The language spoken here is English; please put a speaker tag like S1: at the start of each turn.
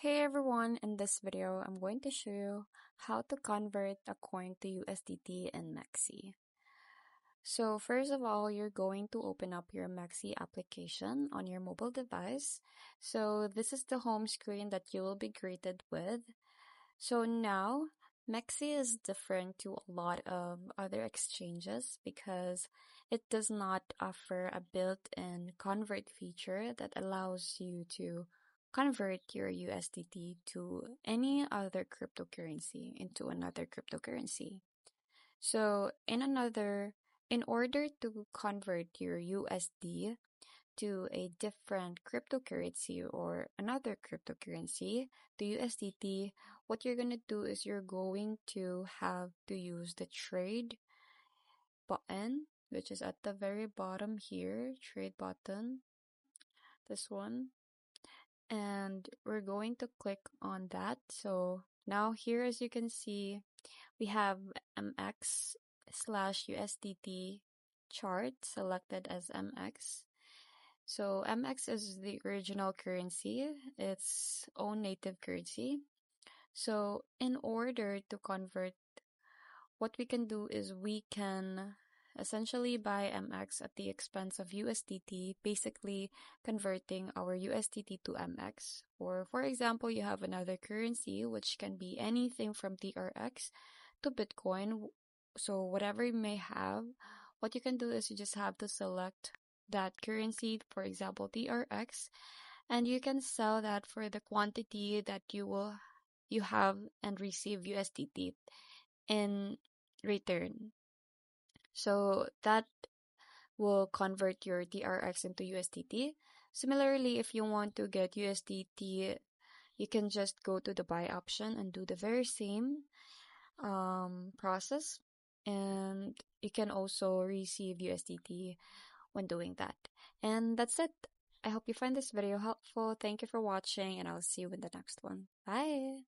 S1: Hey everyone, in this video, I'm going to show you how to convert a coin to USDT in MEXC. So first of all, you're going to open up your MEXC application on your mobile device. So this is the home screen that you will be greeted with. So now, MEXC is different to a lot of other exchanges because it does not offer a built-in convert feature that allows you to convert your USDT to any other cryptocurrency into another cryptocurrency. So in order to convert your USD to a different cryptocurrency or another cryptocurrency, the USDT, what you're going to do is you're going to have to use the trade button, which is at the very bottom here, trade button, this one. And we're going to click on that. So now here, as you can see, we have MX/USDT chart selected as MX. So MX is the original currency, its own native currency. So in order to convert, what we can do is we can essentially buy MX at the expense of USDT, basically converting our USDT to MX. Or for example, you have another currency, which can be anything from TRX to Bitcoin. So whatever you may have, what you can do is you just have to select that currency, for example, TRX, and you can sell that for the quantity that you have and receive USDT in return. So that will convert your TRX into USDT. Similarly, if you want to get USDT, you can just go to the buy option and do the very same process, and you can also receive USDT when doing that. And that's it. I hope you find this video helpful. Thank you for watching, and I'll see you in the next one. Bye!